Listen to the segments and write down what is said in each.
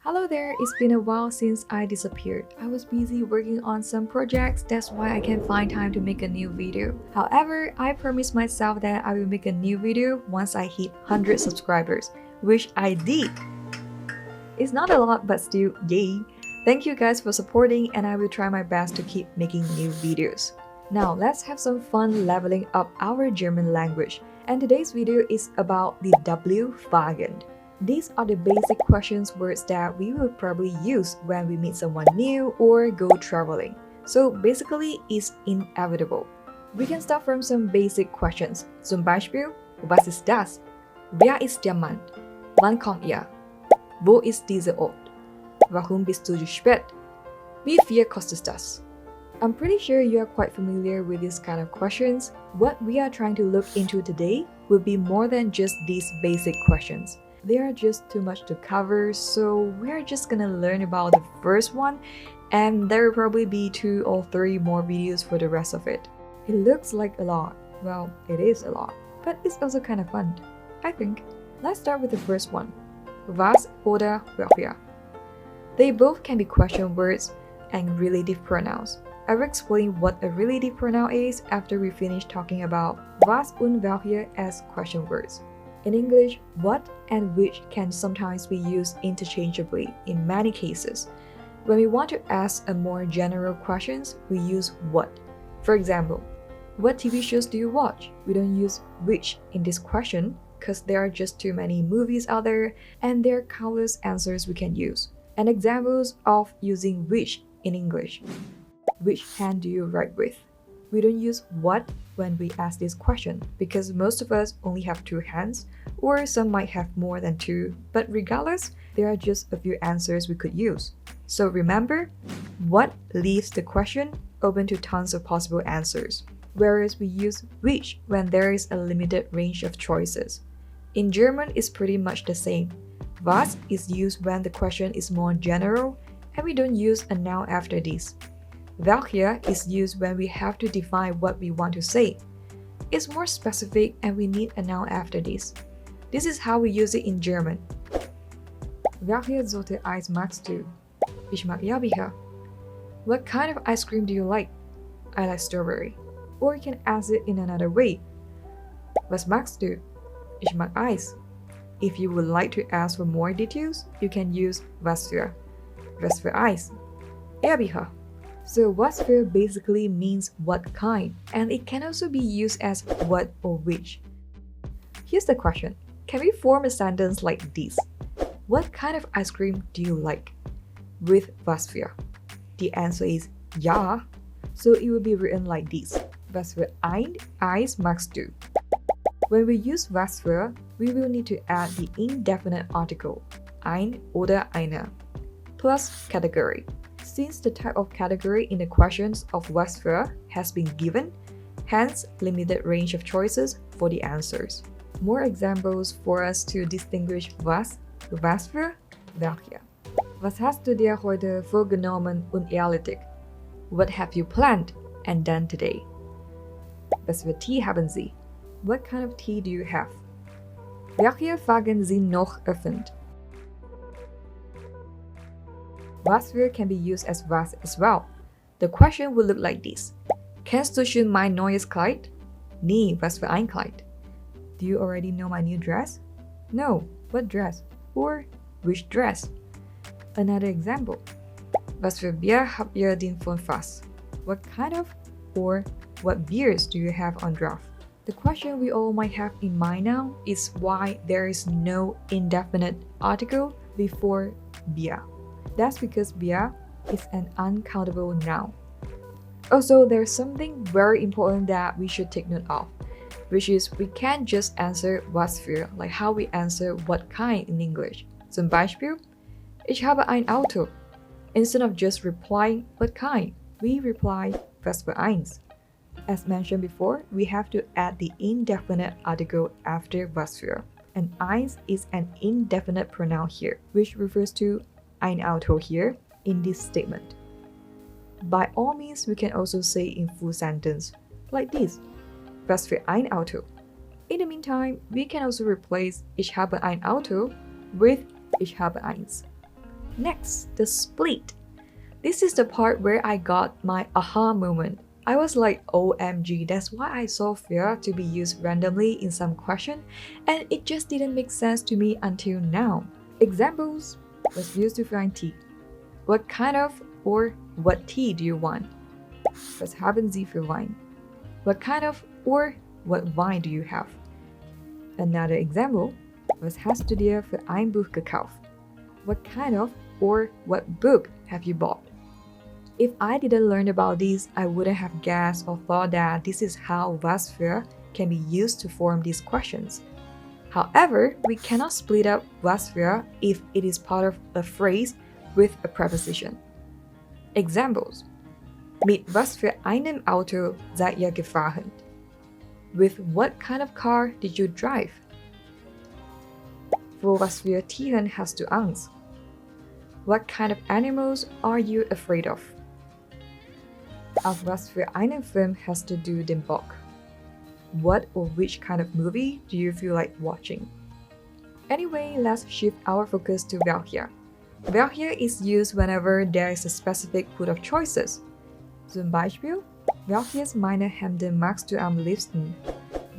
Hello there, it's been a while since I disappeared. I was busy working on some projects, that's why I can't find time to make a new video. However, I promised myself that I will make a new video once I hit 100 subscribers, which I did. It's not a lot, but still, yay! Thank you guys for supporting, and I will try my best to keep making new videos. Now, let's have some fun leveling up our German language. And today's video is about the W Fragen. These are the basic questions words that we will probably use when we meet someone new or go traveling. So basically, it's inevitable. We can start from some basic questions. Zum Beispiel, was ist das? Wer ist der Mann? Wann kommt er? Wo ist dieser Ort? Warum bist du zu spät? Wie viel kostet das? I'm pretty sure you are quite familiar with this kind of questions. What we are trying to look into today will be more than just these basic questions. They are just too much to cover, so we're just gonna learn about the first one, and there will probably be 2 or 3 more videos for the rest of it. It looks like a lot. Well, it is a lot, but it's also kind of fun, I think. Let's start with the first one. Was oder welche? They both can be question words and relative pronouns. I will explain what a relative pronoun is after we finish talking about was und welche as question words. In English, what and which can sometimes be used interchangeably in many cases. When we want to ask a more general questions, we use what. For example, what TV shows do you watch? We don't use which in this question because there are just too many movies out there and there are countless answers we can use. And examples of using which in English. Which hand do you write with? We don't use what when we ask this question because most of us only have 2 hands, or some might have more than 2, but regardless, there are just a few answers we could use. So remember, what leaves the question open to tons of possible answers, whereas we use which when there is a limited range of choices. In German, it's pretty much the same. Was is used when the question is more general, and we don't use a noun after this. Welche is used when we have to define what we want to say. It's more specific and we need a noun after this. This is how we use it in German. Welche Sorte Eis magst du? Ich mag Erdbeere. What kind of ice cream do you like? I like strawberry. Or you can ask it in another way. Was magst du? Ich mag Eis. If you would like to ask for more details, you can use was für. Was für Eis? Erdbeere. So was für basically means what kind, and it can also be used as what or which. Here's the question. Can we form a sentence like this? What kind of ice cream do you like? With was für? The answer is ja, so it will be written like this. Was für ein Eis magst du? When we use was für, we will need to add the indefinite article, ein oder eine, plus category. Since the type of category in the questions of was für has been given, hence limited range of choices for the answers. More examples for us to distinguish was für, welche. Was hast du dir heute vorgenommen und erledigt? What have you planned and done today? Was für Tee haben Sie? What kind of tea do you have? Welche Fragen sind noch offen? Was für can be used as was as well. The question will look like this. Kennst du schon mein neues Kleid? Nee, was für ein Kleid? Do you already know my new dress? No, what dress? Or which dress? Another example. Was für Bier habt ihr denn von Fass? What kind of or what beers do you have on draft? The question we all might have in mind now is why there is no indefinite article before Bier. That's because Bier is an uncountable noun. Also, there's something very important that we should take note of, which is we can't just answer was für like how we answer what kind in English. Zum Beispiel, ich habe ein Auto. Instead of just replying what kind, we reply was für eins. As mentioned before, we have to add the indefinite article after was für. And eins is an indefinite pronoun here, which refers to ein Auto here in this statement. By all means, we can also say in full sentence, like this, was für ein Auto. In the meantime, we can also replace ich habe ein Auto with ich habe eins. Next, the split. This is the part where I got my aha moment. I was like, OMG, that's why I saw fear to be used randomly in some question, and it just didn't make sense to me until now. Examples was used to find tea. What kind of or what tea do you want? Was haben Sie für Wein? What kind of or what wine do you have? Another example was hast du dir für ein Buch gekauft? What kind of or what book have you bought? If I didn't learn about these, I wouldn't have guessed or thought that this is how was für can be used to form these questions. However, we cannot split up was für if it is part of a phrase with a preposition. Examples. Mit was für einem Auto seid ihr gefahren? With what kind of car did you drive? Vor was für Tieren hast du Angst? What kind of animals are you afraid of? Auf was für einen Film hast du den Bock? What or which kind of movie do you feel like watching? Anyway, let's shift our focus to welche. Welche is used whenever there is a specific put of choices. Zum Beispiel, welches meiner Hemden magst du am liebsten?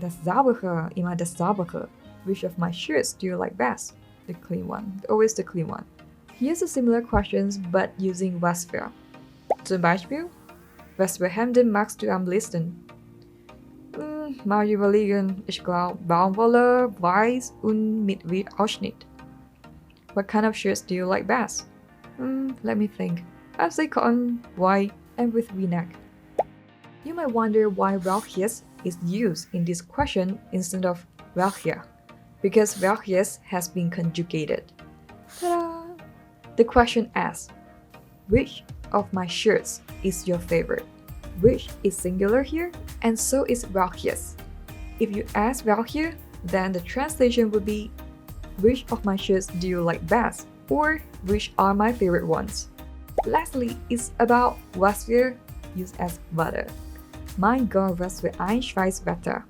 Das saubere, immer das saubere. Which of my shirts do you like best? The clean one, always the clean one. Here's a similar questions but using was für. Zum Beispiel, was für Hemden magst du am liebsten? Mal überlegen, ich glaube Baumwolle, weiß und mit Ausschnitt. What kind of shirts do you like best? Let me think. I'd say cotton, white, and with V-neck. You might wonder why welches is used in this question instead of welche, because welches has been conjugated. Ta-da! The question asks, which of my shirts is your favorite? Which is singular here, and so is welches. If you ask welche, then the translation would be, which of my shirts do you like best? Or which are my favorite ones? Lastly, it's about was für used as Wetter. Mein Gott, was für ein Scheißwetter.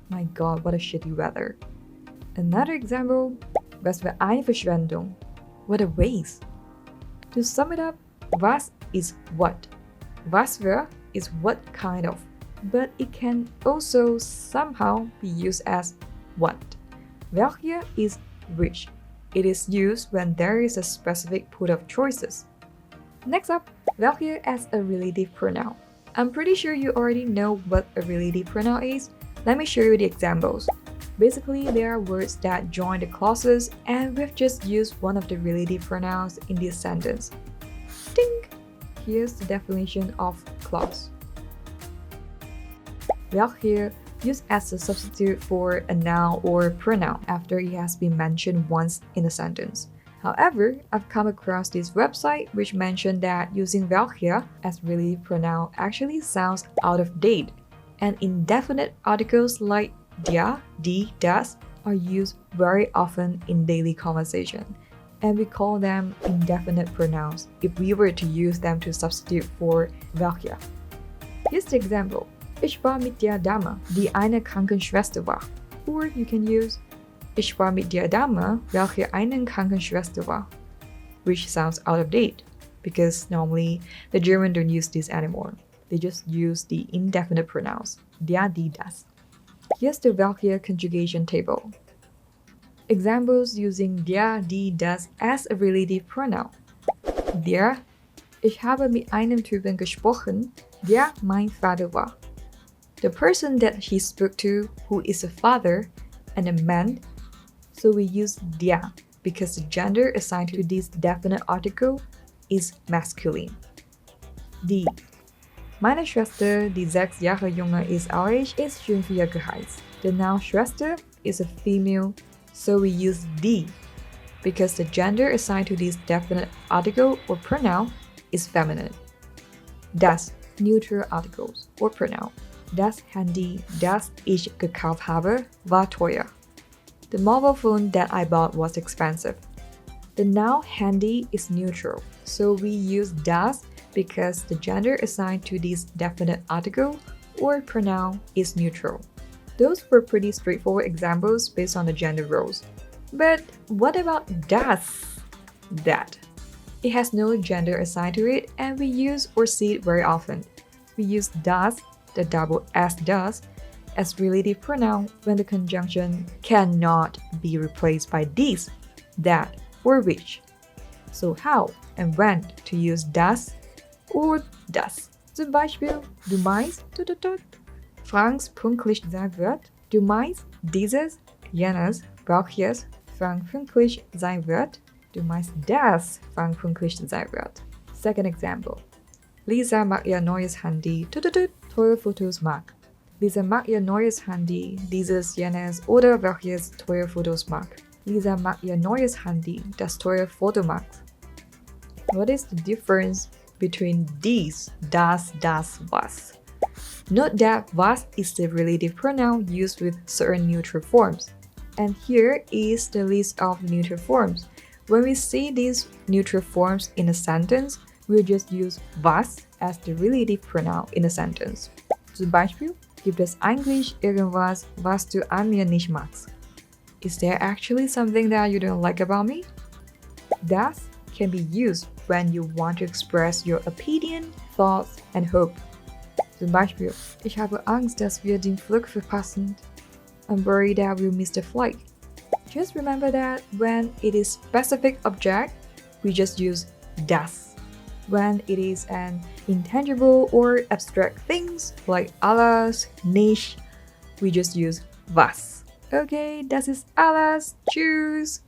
My God, what a shitty weather. Another example, was für eine Verschwendung. What a waste. To sum it up, was is what. Was für is what kind of, but it can also somehow be used as what. Welche is which. It is used when there is a specific put of choices. Next up, welche as a relative pronoun. I'm pretty sure you already know what a relative pronoun is. Let me show you the examples. Basically, there are words that join the clauses, and we've just used one of the relative pronouns in this sentence. Ding! Here's the definition of clause. Welche used as a substitute for a noun or pronoun after it has been mentioned once in a sentence. However, I've come across this website which mentioned that using welche as relative pronoun actually sounds out of date, and indefinite articles like der, die, das are used very often in daily conversation, and we call them indefinite pronouns if we were to use them to substitute for welche. Here's the example. Ich war mit der Dame, die eine Krankenschwester war. Or you can use Ich war mit der Dame, welche eine Krankenschwester war, which sounds out of date because normally the German don't use this anymore. They just use the indefinite pronouns, der, die, das. Here's the welche conjugation table. Examples using der, die, das as a relative pronoun. Der, ich habe mit einem Typen gesprochen, der mein Vater war. The person that he spoke to, who is a father and a man, so we use der because the gender assigned to this definite article is masculine. Die. Meine Schwester, die 6 Jahre jünger ist als ich, ist schon 4 geheizt. The noun Schwester is a female, so we use die because the gender assigned to this definite article or pronoun is feminine. Das, neutral articles or pronoun. Das Handy, das ich gekauft habe, war teuer. The mobile phone that I bought was expensive. The noun handy is neutral, so we use das because the gender assigned to this definite article or pronoun is neutral. Those were pretty straightforward examples based on the gender roles. But what about das? That. It has no gender assigned to it, and we use or see it very often. We use das, the double S does, as relative pronoun when the conjunction cannot be replaced by dies, that, or which. So how and when to use das or das? Zum Beispiel, du meinst, Franks pünktlich sein wird. Du meinst, dieses, jenes, welches Frank pünktlich sein wird. Du meinst, dass Frank pünktlich sein wird. Second example. Lisa mag ihr neues Handy, teure Fotos mag. Lisa mag ihr neues Handy, dieses, jenes oder welches teure Fotos mag. Lisa mag ihr neues Handy, das teure Foto mag. What is the difference between these, das, was? Note that was is the relative pronoun used with certain neutral forms. And here is the list of neutral forms. When we see these neutral forms in a sentence, we'll just use was as the relative pronoun in a sentence. Zum Beispiel, gibt es eigentlich irgendwas, was du an mir nicht magst? Is there actually something that you don't like about me? Das can be used when you want to express your opinion, thoughts, and hope. Zum Beispiel, ich habe Angst, dass wir den Flug verpassen. I'm worried that we'll miss the flight. Just remember that when it is specific object, we just use das. When it is an intangible or abstract things like alles, nicht, we just use was. Okay, das ist alles. Tschüss!